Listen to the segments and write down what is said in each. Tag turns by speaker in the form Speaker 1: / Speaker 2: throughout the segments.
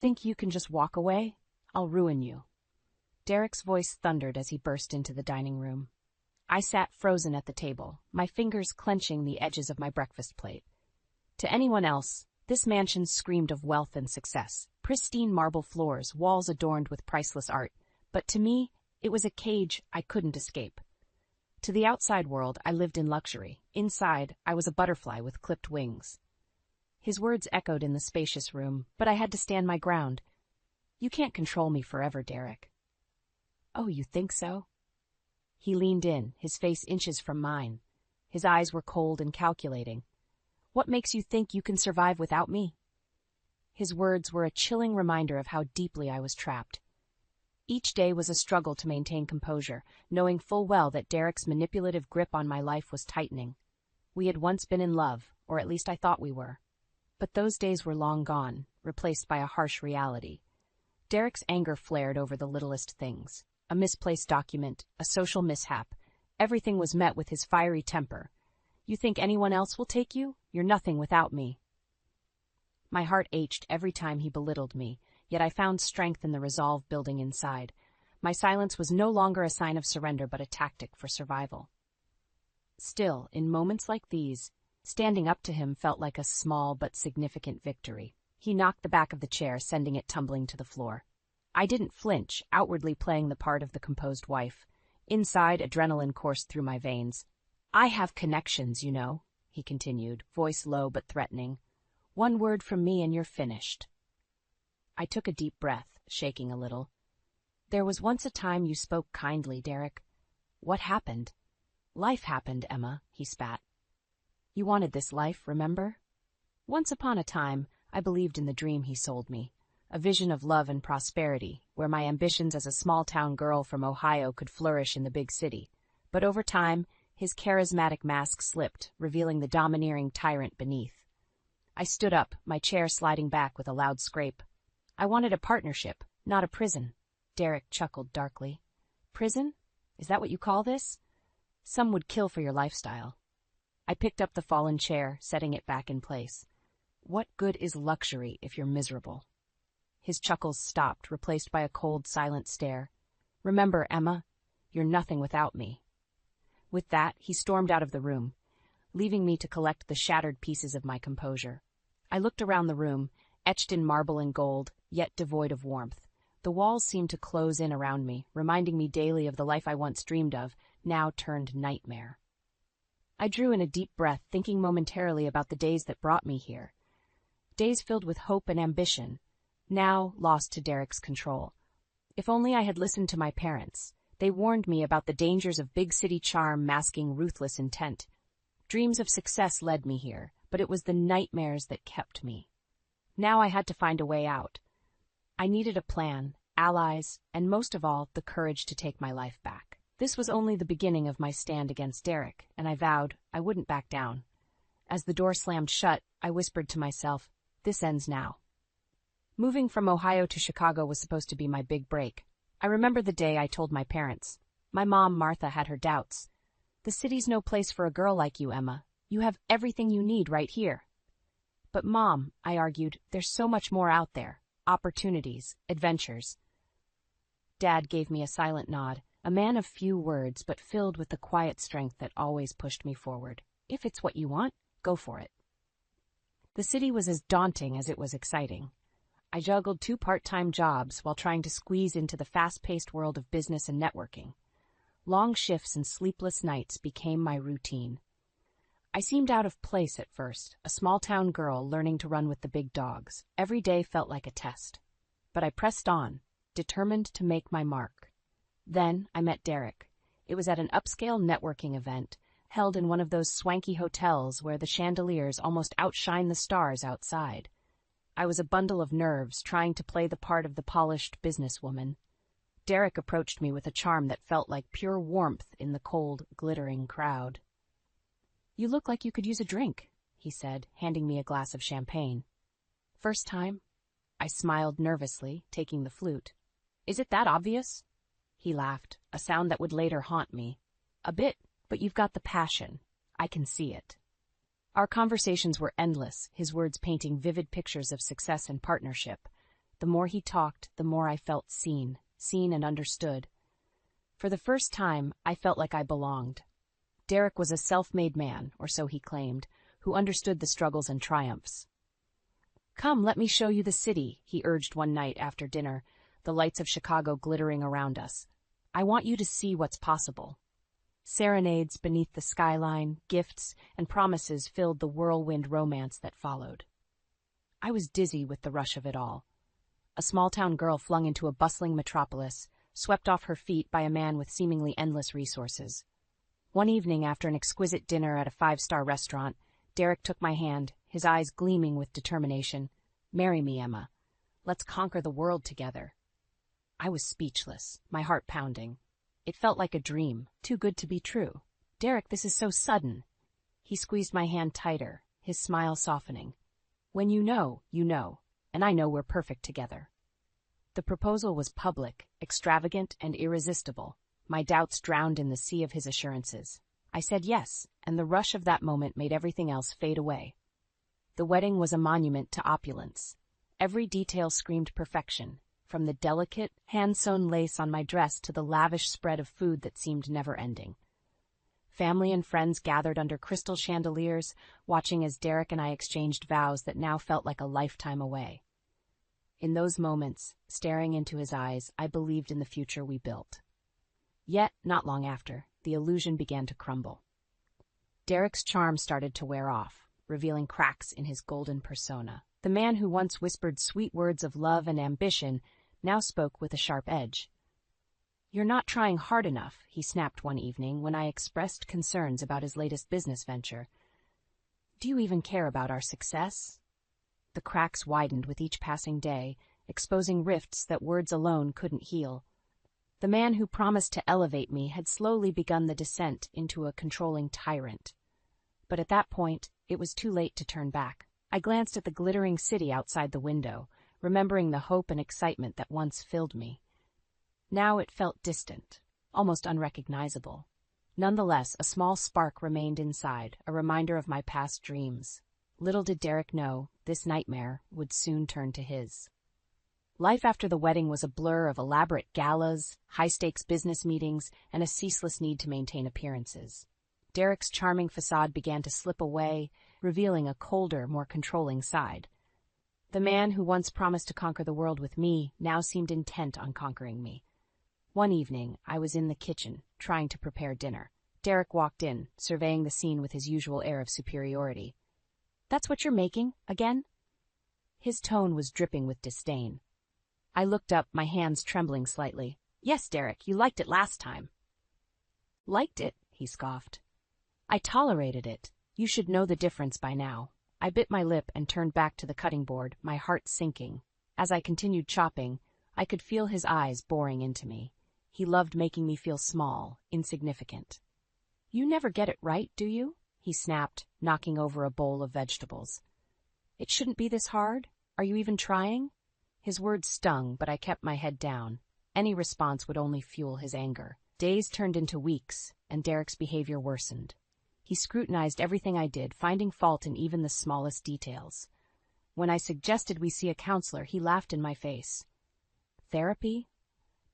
Speaker 1: Think you can just walk away? I'll ruin you." Derek's voice thundered as he burst into the dining room. I sat frozen at the table, my fingers clenching the edges of my breakfast plate. To anyone else, this mansion screamed of wealth and success, pristine marble floors, walls adorned with priceless art. But to me, it was a cage I couldn't escape. To the outside world, I lived in luxury. Inside, I was a butterfly with clipped wings. His words echoed in the spacious room, but I had to stand my ground. "You can't control me forever, Derek." "Oh, you think so?" He leaned in, his face inches from mine. His eyes were cold and calculating. "What makes you think you can survive without me?" His words were a chilling reminder of how deeply I was trapped. Each day was a struggle to maintain composure, knowing full well that Derek's manipulative grip on my life was tightening. We had once been in love, or at least I thought we were. But those days were long gone, replaced by a harsh reality. Derek's anger flared over the littlest things. A misplaced document, a social mishap. Everything was met with his fiery temper. "You think anyone else will take you? You're nothing without me." My heart ached every time he belittled me, yet I found strength in the resolve building inside. My silence was no longer a sign of surrender but a tactic for survival. Still, in moments like these, standing up to him felt like a small but significant victory. He knocked the back of the chair, sending it tumbling to the floor. I didn't flinch, outwardly playing the part of the composed wife. Inside, adrenaline coursed through my veins. "I have connections, you know," he continued, voice low but threatening. "One word from me and you're finished." I took a deep breath, shaking a little. "There was once a time you spoke kindly, Derek. What happened?" "Life happened, Emma," he spat. "You wanted this life, remember?" Once upon a time, I believed in the dream he sold me. A vision of love and prosperity, where my ambitions as a small-town girl from Ohio could flourish in the big city. But over time, his charismatic mask slipped, revealing the domineering tyrant beneath. I stood up, my chair sliding back with a loud scrape. "I wanted a partnership, not a prison." Derek chuckled darkly. "Prison? Is that what you call this? Some would kill for your lifestyle." I picked up the fallen chair, setting it back in place. "What good is luxury if you're miserable?" His chuckles stopped, replaced by a cold, silent stare. "Remember, Emma, you're nothing without me." With that, he stormed out of the room, leaving me to collect the shattered pieces of my composure. I looked around the room, etched in marble and gold, yet devoid of warmth. The walls seemed to close in around me, reminding me daily of the life I once dreamed of, now turned nightmare. I drew in a deep breath, thinking momentarily about the days that brought me here. Days filled with hope and ambition, now lost to Derek's control. If only I had listened to my parents. They warned me about the dangers of big city charm masking ruthless intent. Dreams of success led me here, but it was the nightmares that kept me. Now I had to find a way out. I needed a plan, allies, and most of all, the courage to take my life back. This was only the beginning of my stand against Derek, and I vowed I wouldn't back down. As the door slammed shut, I whispered to myself, "This ends now." Moving from Ohio to Chicago was supposed to be my big break. I remember the day I told my parents. My mom, Martha, had her doubts. "The city's no place for a girl like you, Emma. You have everything you need right here." "But Mom," I argued, "there's so much more out there. Opportunities, adventures." Dad gave me a silent nod, a man of few words but filled with the quiet strength that always pushed me forward. "If it's what you want, go for it." The city was as daunting as it was exciting. I juggled 2 part-time jobs while trying to squeeze into the fast-paced world of business and networking. Long shifts and sleepless nights became my routine. I seemed out of place at first, a small-town girl learning to run with the big dogs. Every day felt like a test. But I pressed on, determined to make my mark. Then I met Derek. It was at an upscale networking event, held in one of those swanky hotels where the chandeliers almost outshine the stars outside. I was a bundle of nerves, trying to play the part of the polished businesswoman. Derek approached me with a charm that felt like pure warmth in the cold, glittering crowd. "You look like you could use a drink," he said, handing me a glass of champagne. "First time?" I smiled nervously, taking the flute. "Is it that obvious?" He laughed, a sound that would later haunt me. "A bit, but you've got the passion. I can see it." Our conversations were endless, his words painting vivid pictures of success and partnership. The more he talked, the more I felt seen and understood. For the first time, I felt like I belonged. Derek was a self-made man, or so he claimed, who understood the struggles and triumphs. "Come, let me show you the city," he urged one night after dinner, the lights of Chicago glittering around us. "I want you to see what's possible." Serenades beneath the skyline, gifts, and promises filled the whirlwind romance that followed. I was dizzy with the rush of it all. A small-town girl flung into a bustling metropolis, swept off her feet by a man with seemingly endless resources. One evening, after an exquisite dinner at a five-star restaurant, Derek took my hand, his eyes gleaming with determination. "Marry me, Emma. Let's conquer the world together." I was speechless, my heart pounding. It felt like a dream, too good to be true. "Derek, this is so sudden." He squeezed my hand tighter, his smile softening. "When you know, and I know we're perfect together." The proposal was public, extravagant, and irresistible. My doubts drowned in the sea of his assurances. I said yes, and the rush of that moment made everything else fade away. The wedding was a monument to opulence. Every detail screamed perfection, from the delicate, hand-sewn lace on my dress to the lavish spread of food that seemed never-ending. Family and friends gathered under crystal chandeliers, watching as Derek and I exchanged vows that now felt like a lifetime away. In those moments, staring into his eyes, I believed in the future we built. Yet, not long after, the illusion began to crumble. Derek's charm started to wear off, revealing cracks in his golden persona. The man who once whispered sweet words of love and ambition now spoke with a sharp edge. "You're not trying hard enough," he snapped one evening when I expressed concerns about his latest business venture. "Do you even care about our success?" The cracks widened with each passing day, exposing rifts that words alone couldn't heal. The man who promised to elevate me had slowly begun the descent into a controlling tyrant. But at that point, it was too late to turn back. I glanced at the glittering city outside the window, remembering the hope and excitement that once filled me. Now it felt distant, almost unrecognizable. Nonetheless, a small spark remained inside, a reminder of my past dreams. Little did Derek know, this nightmare would soon turn to his. Life after the wedding was a blur of elaborate galas, high-stakes business meetings, and a ceaseless need to maintain appearances. Derek's charming facade began to slip away, revealing a colder, more controlling side. The man who once promised to conquer the world with me now seemed intent on conquering me. One evening, I was in the kitchen, trying to prepare dinner. Derek walked in, surveying the scene with his usual air of superiority. "That's what you're making, again?" His tone was dripping with disdain. I looked up, my hands trembling slightly. "Yes, Derek, you liked it last time." "Liked it?" he scoffed. "I tolerated it. You should know the difference by now." I bit my lip and turned back to the cutting board, my heart sinking. As I continued chopping, I could feel his eyes boring into me. He loved making me feel small, insignificant. "You never get it right, do you?" he snapped, knocking over a bowl of vegetables. "It shouldn't be this hard? Are you even trying?" His words stung, but I kept my head down. Any response would only fuel his anger. Days turned into weeks, and Derek's behavior worsened. He scrutinized everything I did, finding fault in even the smallest details. When I suggested we see a counselor, he laughed in my face. "Therapy?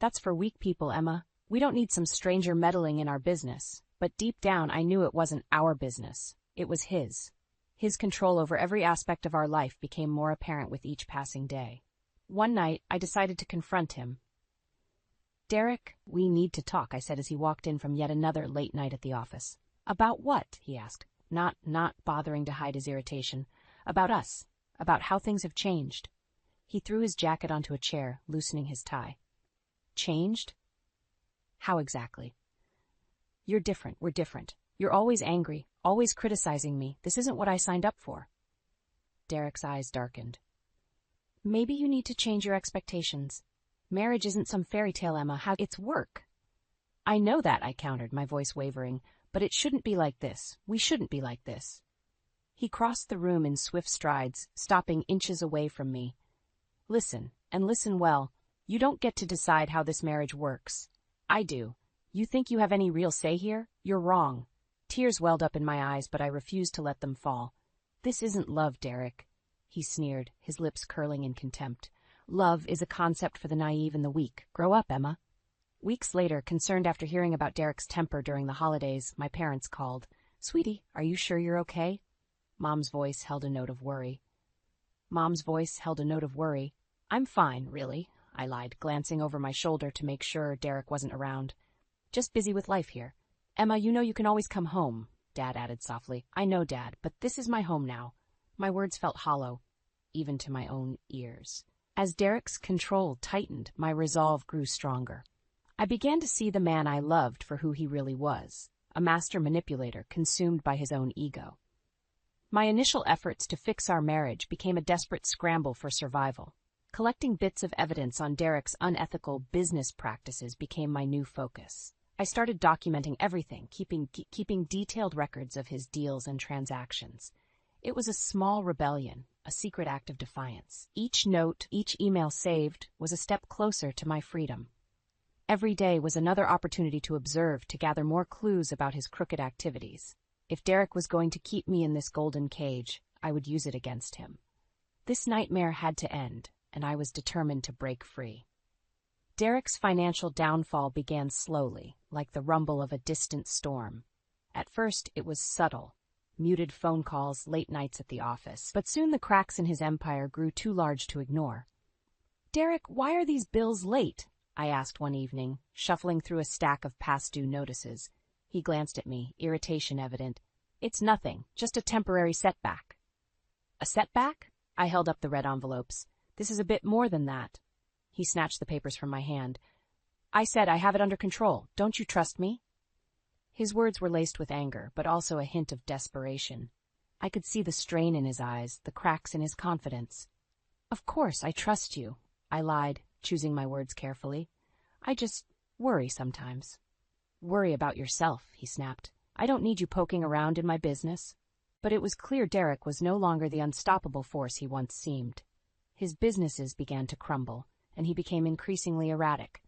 Speaker 1: That's for weak people, Emma. We don't need some stranger meddling in our business." But deep down, I knew it wasn't our business. It was his. His control over every aspect of our life became more apparent with each passing day. One night, I decided to confront him. "Derek, we need to talk," I said as he walked in from yet another late night at the office. "About what?" he asked, not bothering to hide his irritation. "About us. About how things have changed." He threw his jacket onto a chair, loosening his tie. "Changed? How exactly?" "You're different. We're different. You're always angry, always criticizing me. This isn't what I signed up for." Derek's eyes darkened. "Maybe you need to change your expectations. Marriage isn't some fairy tale, Emma. It's work." "I know that," I countered, my voice wavering, "but it shouldn't be like this. We shouldn't be like this." He crossed the room in swift strides, stopping inches away from me. "Listen, and listen well. You don't get to decide how this marriage works. I do. You think you have any real say here? You're wrong." Tears welled up in my eyes, but I refused to let them fall. "This isn't love, Derek," he sneered, his lips curling in contempt. Love is a concept for the naive and the weak. Grow up, Emma. Weeks later, concerned after hearing about Derek's temper during the holidays, my parents called. Sweetie, are you sure you're okay? Mom's voice held a note of worry. I'm fine, really, I lied, glancing over my shoulder to make sure Derek wasn't around. Just busy with life here. Emma, you know you can always come home, Dad added softly. I know, Dad, but this is my home now. My words felt hollow, even to my own ears. As Derek's control tightened, my resolve grew stronger. I began to see the man I loved for who he really was, a master manipulator consumed by his own ego. My initial efforts to fix our marriage became a desperate scramble for survival. Collecting bits of evidence on Derek's unethical business practices became my new focus. I started documenting everything, keeping detailed records of his deals and transactions. It was a small rebellion, a secret act of defiance. Each note, each email saved, was a step closer to my freedom. Every day was another opportunity to observe, to gather more clues about his crooked activities. If Derek was going to keep me in this golden cage, I would use it against him. This nightmare had to end, and I was determined to break free. Derek's financial downfall began slowly, like the rumble of a distant storm. At first, it was subtle. Muted phone calls, late nights at the office. But soon the cracks in his empire grew too large to ignore. Derek, why are these bills late? I asked one evening, shuffling through a stack of past-due notices. He glanced at me, irritation evident. It's nothing, just a temporary setback. A setback? I held up the red envelopes. This is a bit more than that. He snatched the papers from my hand. I said I have it under control. Don't you trust me? His words were laced with anger, but also a hint of desperation. I could see the strain in his eyes, the cracks in his confidence. Of course, I trust you, I lied, choosing my words carefully. I just worry sometimes. Worry about yourself, he snapped. I don't need you poking around in my business. But it was clear Derek was no longer the unstoppable force he once seemed. His businesses began to crumble, and he became increasingly erratic.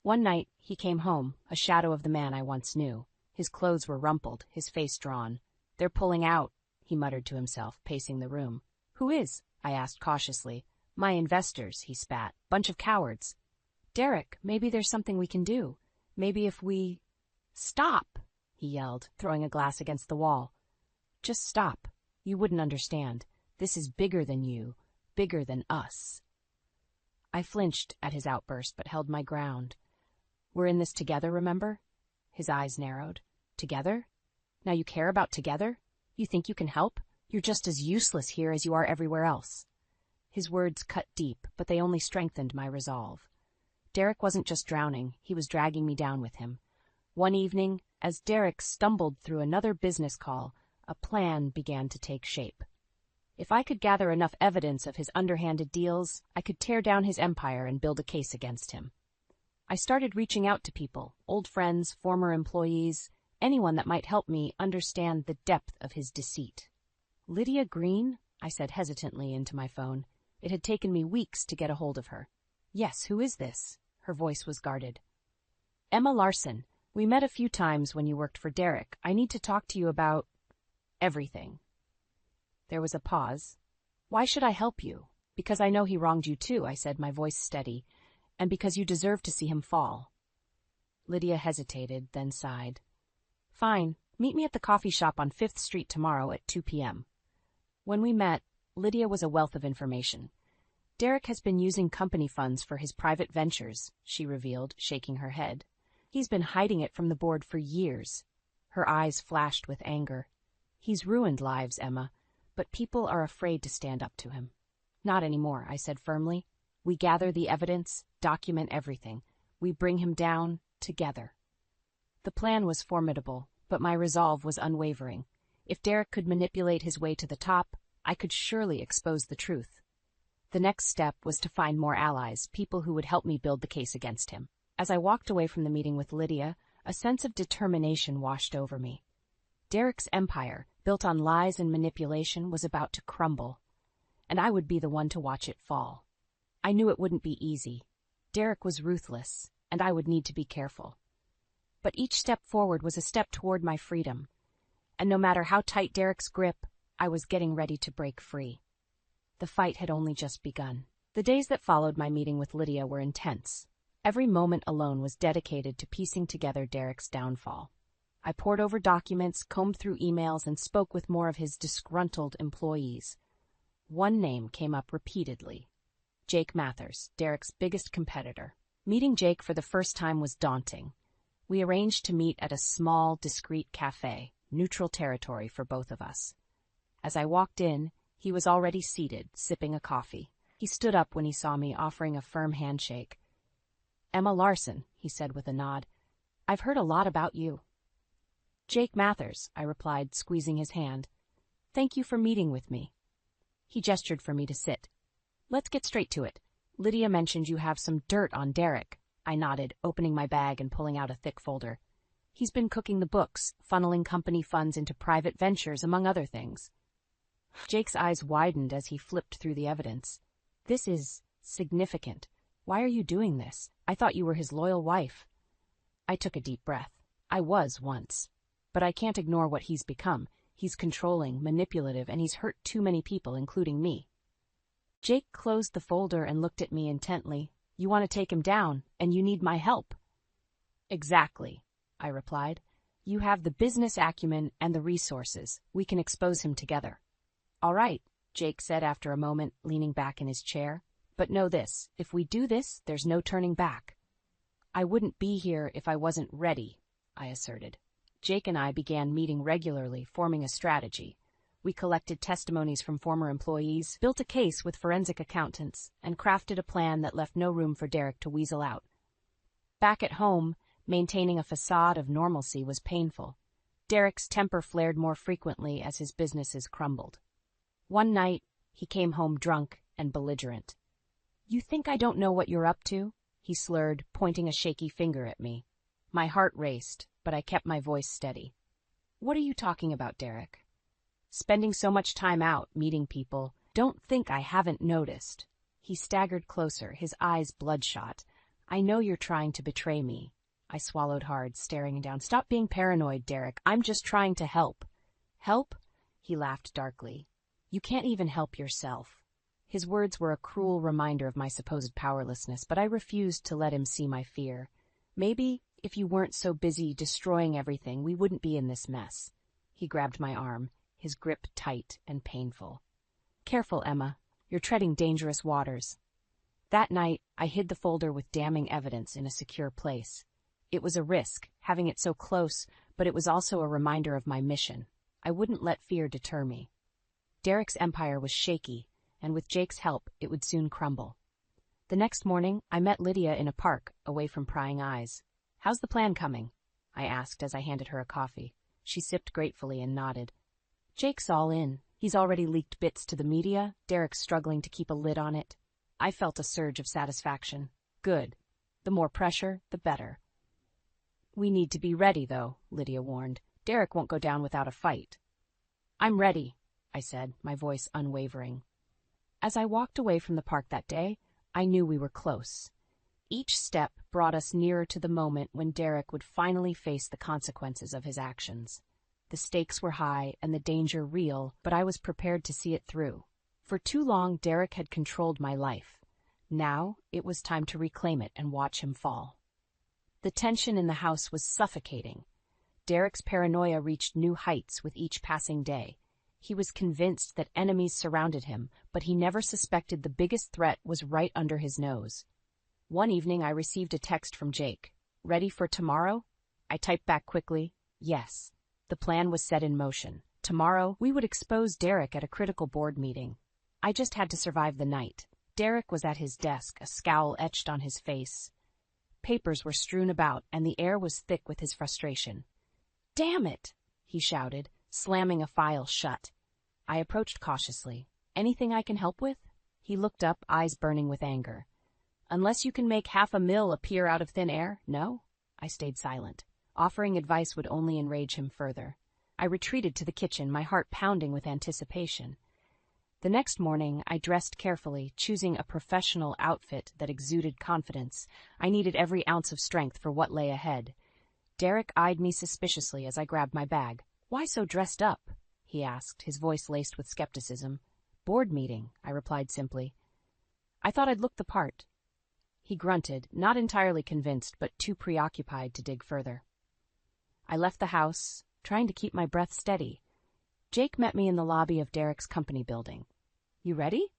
Speaker 1: One night, he came home, a shadow of the man I once knew. His clothes were rumpled, his face drawn. They're pulling out, he muttered to himself, pacing the room. Who is? I asked cautiously. My investors, he spat. Bunch of cowards. Derek, maybe there's something we can do. Maybe if we... Stop, he yelled, throwing a glass against the wall. Just stop. You wouldn't understand. This is bigger than you, bigger than us. I flinched at his outburst, but held my ground. We're in this together, remember? His eyes narrowed. Together? Now you care about together? You think you can help? You're just as useless here as you are everywhere else. His words cut deep, but they only strengthened my resolve. Derek wasn't just drowning, he was dragging me down with him. One evening, as Derek stumbled through another business call, a plan began to take shape. If I could gather enough evidence of his underhanded deals, I could tear down his empire and build a case against him. I started reaching out to people, old friends, former employees, anyone that might help me understand the depth of his deceit. Lydia Green? I said hesitantly into my phone. It had taken me weeks to get a hold of her. Yes, who is this? Her voice was guarded. Emma Larson. We met a few times when you worked for Derek. I need to talk to you about... everything. There was a pause. Why should I help you? Because I know he wronged you too, I said, my voice steady. And because you deserve to see him fall. Lydia hesitated, then sighed. Fine. Meet me at the coffee shop on 5th Street tomorrow at 2 p.m. When we met, Lydia was a wealth of information. Derek has been using company funds for his private ventures, she revealed, shaking her head. He's been hiding it from the board for years. Her eyes flashed with anger. He's ruined lives, Emma, but people are afraid to stand up to him. Not anymore, I said firmly. We gather the evidence, document everything. We bring him down together. The plan was formidable, but my resolve was unwavering. If Derek could manipulate his way to the top, I could surely expose the truth. The next step was to find more allies, people who would help me build the case against him. As I walked away from the meeting with Lydia, a sense of determination washed over me. Derek's empire, built on lies and manipulation, was about to crumble, and I would be the one to watch it fall. I knew it wouldn't be easy. Derek was ruthless, and I would need to be careful. But each step forward was a step toward my freedom, and no matter how tight Derek's grip, I was getting ready to break free. The fight had only just begun. The days that followed my meeting with Lydia were intense. Every moment alone was dedicated to piecing together Derek's downfall. I pored over documents, combed through emails, and spoke with more of his disgruntled employees. One name came up repeatedly: Jake Mathers, Derek's biggest competitor. Meeting Jake for the first time was daunting. We arranged to meet at a small, discreet cafe, neutral territory for both of us. As I walked in, he was already seated, sipping a coffee. He stood up when he saw me, offering a firm handshake. "Emma Larson," he said with a nod. "I've heard a lot about you." "Jake Mathers," I replied, squeezing his hand. "Thank you for meeting with me." He gestured for me to sit. "Let's get straight to it. Lydia mentioned you have some dirt on Derek." I nodded, opening my bag and pulling out a thick folder. "He's been cooking the books, funneling company funds into private ventures, among other things." Jake's eyes widened as he flipped through the evidence. "This is significant. Why are you doing this? I thought you were his loyal wife." I took a deep breath. I was once. But I can't ignore what he's become. He's controlling, manipulative, and he's hurt too many people, including me. Jake closed the folder and looked at me intently. "You want to take him down, and you need my help." "Exactly," I replied. "You have the business acumen and the resources. We can expose him together." "All right," Jake said after a moment, leaning back in his chair. "But know this, if we do this, there's no turning back." "I wouldn't be here if I wasn't ready," I asserted. Jake and I began meeting regularly, forming a strategy. We collected testimonies from former employees, built a case with forensic accountants, and crafted a plan that left no room for Derek to weasel out. Back at home, maintaining a facade of normalcy was painful. Derek's temper flared more frequently as his businesses crumbled. One night, he came home drunk and belligerent. "You think I don't know what you're up to?" he slurred, pointing a shaky finger at me. My heart raced, but I kept my voice steady. "What are you talking about, Derek?" "Spending so much time out, meeting people. Don't think I haven't noticed." He staggered closer, his eyes bloodshot. "I know you're trying to betray me." I swallowed hard, staring him down. "Stop being paranoid, Derek. I'm just trying to help." "Help?" He laughed darkly. "You can't even help yourself." His words were a cruel reminder of my supposed powerlessness, but I refused to let him see my fear. "Maybe, if you weren't so busy destroying everything, we wouldn't be in this mess." He grabbed my arm, his grip tight and painful. "Careful, Emma. You're treading dangerous waters." That night, I hid the folder with damning evidence in a secure place. It was a risk, having it so close, but it was also a reminder of my mission. I wouldn't let fear deter me. Derek's empire was shaky, and with Jake's help, it would soon crumble. The next morning, I met Lydia in a park, away from prying eyes. "How's the plan coming?" I asked as I handed her a coffee. She sipped gratefully and nodded. "Jake's all in. He's already leaked bits to the media. Derek's struggling to keep a lid on it." I felt a surge of satisfaction. Good. The more pressure, the better. "We need to be ready, though," Lydia warned. "Derek won't go down without a fight." "I'm ready," I said, my voice unwavering. As I walked away from the park that day, I knew we were close. Each step brought us nearer to the moment when Derek would finally face the consequences of his actions. The stakes were high and the danger real, but I was prepared to see it through. For too long, Derek had controlled my life. Now, it was time to reclaim it and watch him fall. The tension in the house was suffocating. Derek's paranoia reached new heights with each passing day. He was convinced that enemies surrounded him, but he never suspected the biggest threat was right under his nose. One evening, I received a text from Jake. "Ready for tomorrow?" I typed back quickly, "Yes." The plan was set in motion. Tomorrow, we would expose Derek at a critical board meeting. I just had to survive the night. Derek was at his desk, a scowl etched on his face. Papers were strewn about, and the air was thick with his frustration. "Damn it!" he shouted, slamming a file shut. I approached cautiously. "Anything I can help with?" He looked up, eyes burning with anger. "Unless you can make $500,000 appear out of thin air, no?" I stayed silent. Offering advice would only enrage him further. I retreated to the kitchen, my heart pounding with anticipation. The next morning, I dressed carefully, choosing a professional outfit that exuded confidence. I needed every ounce of strength for what lay ahead. Derek eyed me suspiciously as I grabbed my bag. "Why so dressed up?" he asked, his voice laced with skepticism. "Board meeting," I replied simply. I thought I'd look the part. He grunted, not entirely convinced, but too preoccupied to dig further. I left the house, trying to keep my breath steady. Jake met me in the lobby of Derek's company building. "You ready?"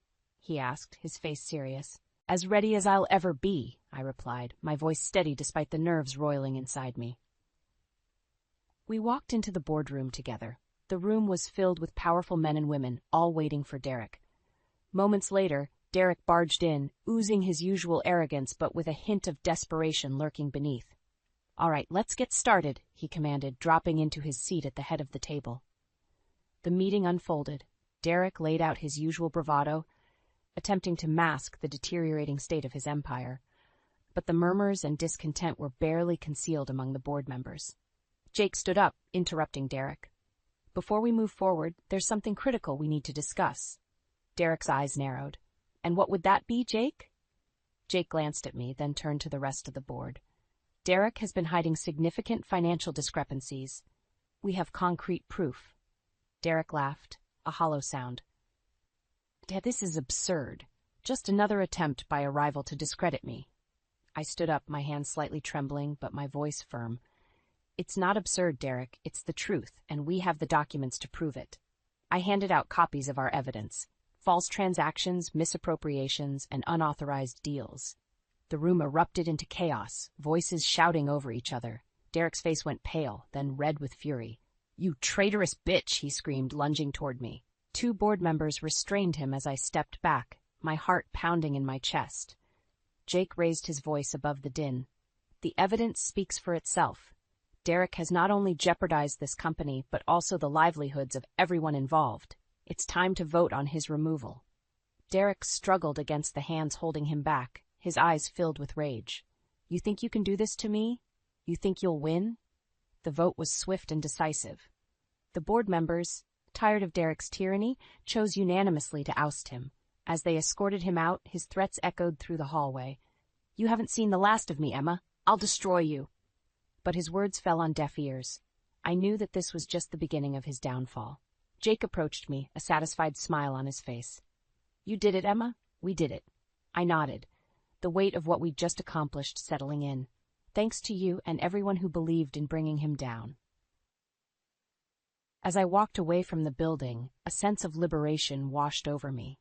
Speaker 1: he asked, his face serious. "As ready as I'll ever be," I replied, my voice steady despite the nerves roiling inside me. We walked into the boardroom together. The room was filled with powerful men and women, all waiting for Derek. Moments later, Derek barged in, oozing his usual arrogance but with a hint of desperation lurking beneath. "All right, let's get started," he commanded, dropping into his seat at the head of the table. The meeting unfolded. Derek laid out his usual bravado, attempting to mask the deteriorating state of his empire. But the murmurs and discontent were barely concealed among the board members. Jake stood up, interrupting Derek. "Before we move forward, there's something critical we need to discuss." Derek's eyes narrowed. "And what would that be, Jake?" Jake glanced at me, then turned to the rest of the board. "Derek has been hiding significant financial discrepancies. We have concrete proof." Derek laughed, a hollow sound. "Dad, this is absurd. Just another attempt by a rival to discredit me." I stood up, my hands slightly trembling, but my voice firm. "It's not absurd, Derek. It's the truth, and we have the documents to prove it." I handed out copies of our evidence. False transactions, misappropriations, and unauthorized deals. The room erupted into chaos, voices shouting over each other. Derek's face went pale, then red with fury. "You traitorous bitch!" he screamed, lunging toward me. Two board members restrained him as I stepped back, my heart pounding in my chest. Jake raised his voice above the din. "The evidence speaks for itself. Derek has not only jeopardized this company, but also the livelihoods of everyone involved. It's time to vote on his removal." Derek struggled against the hands holding him back, his eyes filled with rage. "You think you can do this to me? You think you'll win?" The vote was swift and decisive. The board members, tired of Derek's tyranny, chose unanimously to oust him. As they escorted him out, his threats echoed through the hallway. "You haven't seen the last of me, Emma. I'll destroy you." But his words fell on deaf ears. I knew that this was just the beginning of his downfall. Jake approached me, a satisfied smile on his face. "You did it, Emma. We did it." I nodded, the weight of what we'd just accomplished settling in. "Thanks to you and everyone who believed in bringing him down." As I walked away from the building, a sense of liberation washed over me.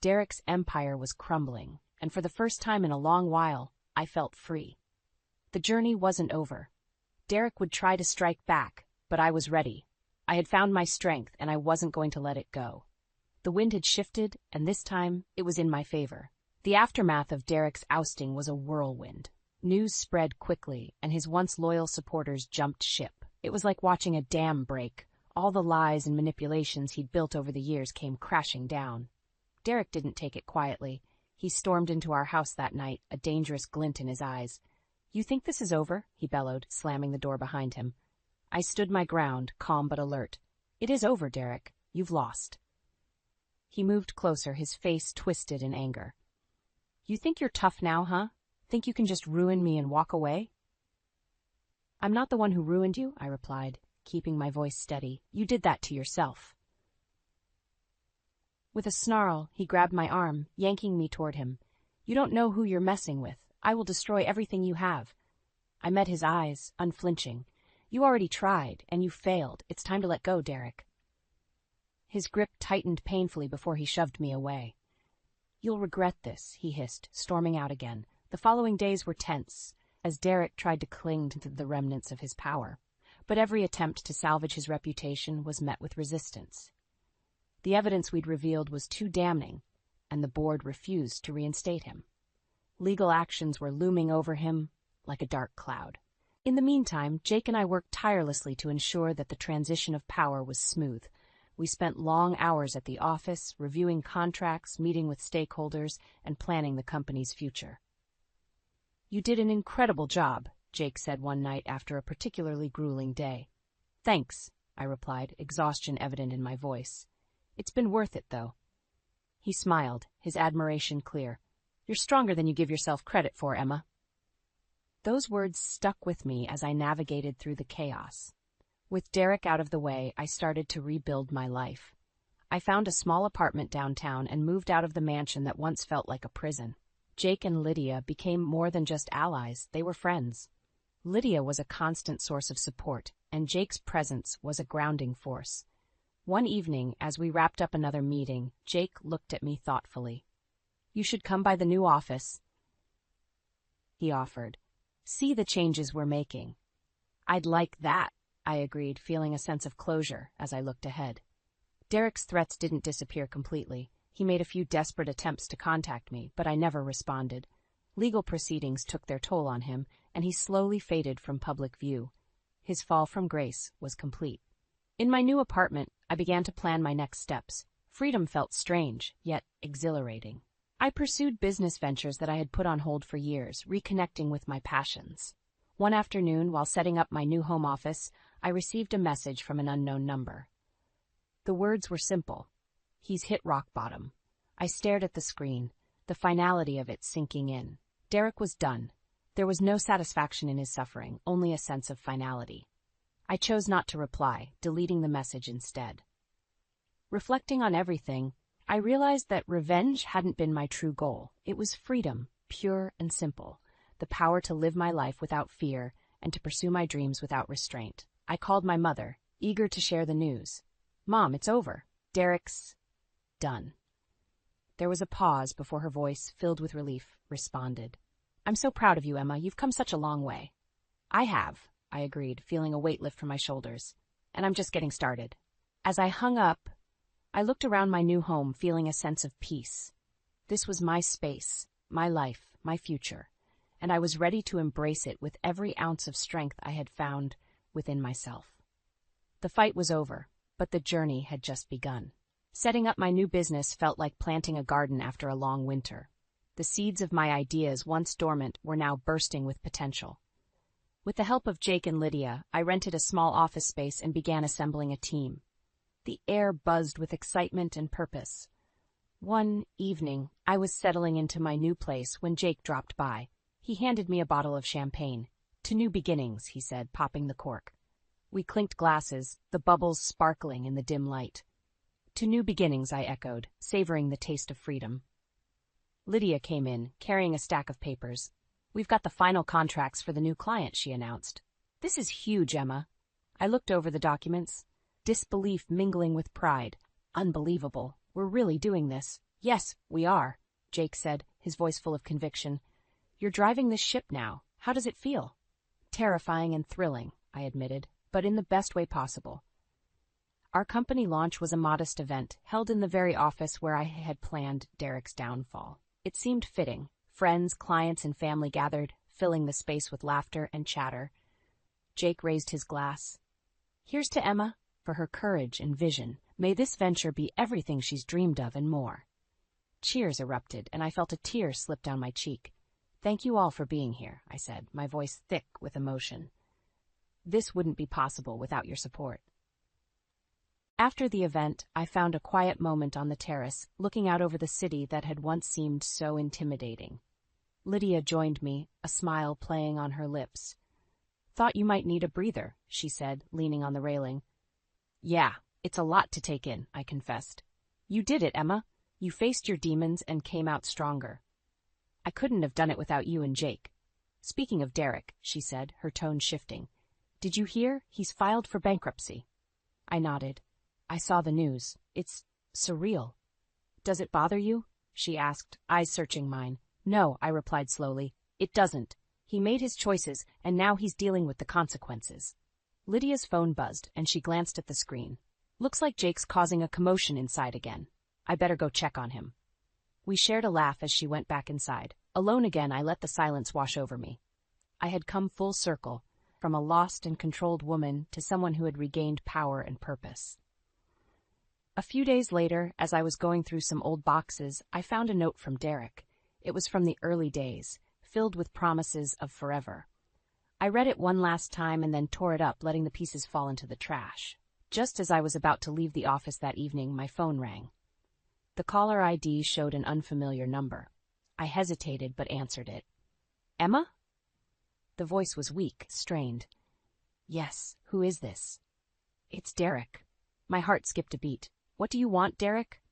Speaker 1: Derek's empire was crumbling, and for the first time in a long while, I felt free. The journey wasn't over. Derek would try to strike back, but I was ready. I had found my strength, and I wasn't going to let it go. The wind had shifted, and this time it was in my favor. The aftermath of Derek's ousting was a whirlwind. News spread quickly, and his once loyal supporters jumped ship. It was like watching a dam break. All the lies and manipulations he'd built over the years came crashing down. Derek didn't take it quietly. He stormed into our house that night, a dangerous glint in his eyes. "You think this is over?" he bellowed, slamming the door behind him. I stood my ground, calm but alert. "It is over, Derek. You've lost." He moved closer, his face twisted in anger. "You think you're tough now, huh? Think you can just ruin me and walk away?" "I'm not the one who ruined you," I replied, keeping my voice steady. "You did that to yourself." With a snarl, he grabbed my arm, yanking me toward him. "You don't know who you're messing with. I will destroy everything you have." I met his eyes, unflinching. "You already tried, and you failed. It's time to let go, Derek." His grip tightened painfully before he shoved me away. "You'll regret this," he hissed, storming out again. The following days were tense, as Derek tried to cling to the remnants of his power. But every attempt to salvage his reputation was met with resistance. The evidence we'd revealed was too damning, and the board refused to reinstate him. Legal actions were looming over him like a dark cloud. In the meantime, Jake and I worked tirelessly to ensure that the transition of power was smooth. We spent long hours at the office, reviewing contracts, meeting with stakeholders, and planning the company's future. "You did an incredible job," Jake said one night after a particularly grueling day. "Thanks," I replied, exhaustion evident in my voice. "It's been worth it, though." He smiled, his admiration clear. "You're stronger than you give yourself credit for, Emma." Those words stuck with me as I navigated through the chaos. With Derek out of the way, I started to rebuild my life. I found a small apartment downtown and moved out of the mansion that once felt like a prison. Jake and Lydia became more than just allies, they were friends. Lydia was a constant source of support, and Jake's presence was a grounding force. One evening, as we wrapped up another meeting, Jake looked at me thoughtfully. "You should come by the new office," he offered. "See the changes we're making." "I'd like that," I agreed, feeling a sense of closure as I looked ahead. Derek's threats didn't disappear completely. He made a few desperate attempts to contact me, but I never responded. Legal proceedings took their toll on him, and he slowly faded from public view. His fall from grace was complete. In my new apartment, I began to plan my next steps. Freedom felt strange, yet exhilarating. I pursued business ventures that I had put on hold for years, reconnecting with my passions. One afternoon, while setting up my new home office, I received a message from an unknown number. The words were simple. "He's hit rock bottom." I stared at the screen, the finality of it sinking in. Derek was done. There was no satisfaction in his suffering, only a sense of finality. I chose not to reply, deleting the message instead. Reflecting on everything, I realized that revenge hadn't been my true goal. It was freedom, pure and simple, the power to live my life without fear and to pursue my dreams without restraint. I called my mother, eager to share the news. "Mom, it's over. Derek's done." There was a pause before her voice, filled with relief, responded. "I'm so proud of you, Emma. You've come such a long way." "I have," I agreed, feeling a weight lift from my shoulders. "And I'm just getting started." As I hung up, I looked around my new home, feeling a sense of peace. This was my space, my life, my future, and I was ready to embrace it with every ounce of strength I had found within myself. The fight was over, but the journey had just begun. Setting up my new business felt like planting a garden after a long winter. The seeds of my ideas, once dormant, were now bursting with potential. With the help of Jake and Lydia, I rented a small office space and began assembling a team. The air buzzed with excitement and purpose. One evening, I was settling into my new place when Jake dropped by. He handed me a bottle of champagne. "To new beginnings," he said, popping the cork. We clinked glasses, the bubbles sparkling in the dim light. "To new beginnings," I echoed, savoring the taste of freedom. Lydia came in, carrying a stack of papers. "We've got the final contracts for the new client," she announced. "This is huge, Emma." I looked over the documents, disbelief mingling with pride. "Unbelievable. We're really doing this." "Yes, we are," Jake said, his voice full of conviction. "You're driving this ship now. How does it feel?" "Terrifying and thrilling," I admitted, but in the best way possible. Our company launch was a modest event, held in the very office where I had planned Derek's downfall. It seemed fitting. Friends, clients, and family gathered, filling the space with laughter and chatter. Jake raised his glass. "Here's to Emma, for her courage and vision. May this venture be everything she's dreamed of and more." Cheers erupted, and I felt a tear slip down my cheek. "Thank you all for being here," I said, my voice thick with emotion. "This wouldn't be possible without your support." After the event, I found a quiet moment on the terrace, looking out over the city that had once seemed so intimidating. Lydia joined me, a smile playing on her lips. "Thought you might need a breather," she said, leaning on the railing. "Yeah, it's a lot to take in," I confessed. "You did it, Emma. You faced your demons and came out stronger." "I couldn't have done it without you and Jake." "Speaking of Derek," she said, her tone shifting. "Did you hear? He's filed for bankruptcy." I nodded. "I saw the news. It's surreal." "Does it bother you?" she asked, eyes searching mine. "No," I replied slowly. "It doesn't. He made his choices, and now he's dealing with the consequences." Lydia's phone buzzed, and she glanced at the screen. "Looks like Jake's causing a commotion inside again. I better go check on him." We shared a laugh as she went back inside. Alone again, I let the silence wash over me. I had come full circle, from a lost and controlled woman to someone who had regained power and purpose. A few days later, as I was going through some old boxes, I found a note from Derek. It was from the early days, filled with promises of forever. I read it one last time and then tore it up, letting the pieces fall into the trash. Just as I was about to leave the office that evening, my phone rang. The caller ID showed an unfamiliar number. I hesitated but answered it. "Emma?" The voice was weak, strained. "Yes, who is this?" "It's Derek." My heart skipped a beat. What do you want, Derek?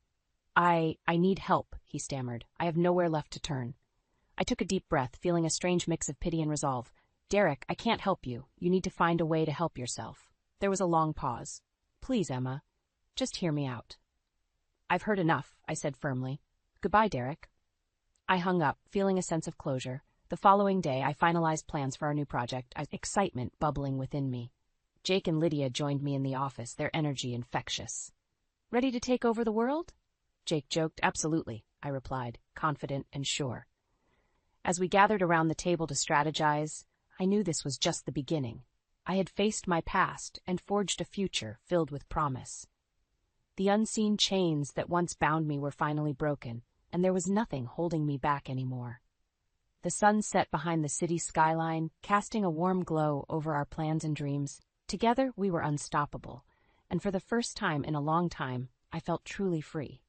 Speaker 1: I need help, he stammered. I have nowhere left to turn. I took a deep breath, feeling a strange mix of pity and resolve. Derek, I can't help you. You need to find a way to help yourself. There was a long pause. Please, Emma, just hear me out. I've heard enough, I said firmly. Goodbye, Derek. I hung up, feeling a sense of closure. The following day, I finalized plans for our new project, excitement bubbling within me. Jake and Lydia joined me in the office, their energy infectious. Ready to take over the world? Jake joked. Absolutely, I replied, confident and sure. As we gathered around the table to strategize, I knew this was just the beginning. I had faced my past and forged a future filled with promise. The unseen chains that once bound me were finally broken, and there was nothing holding me back anymore. The sun set behind the city skyline, casting a warm glow over our plans and dreams. Together, we were unstoppable, and for the first time in a long time, I felt truly free.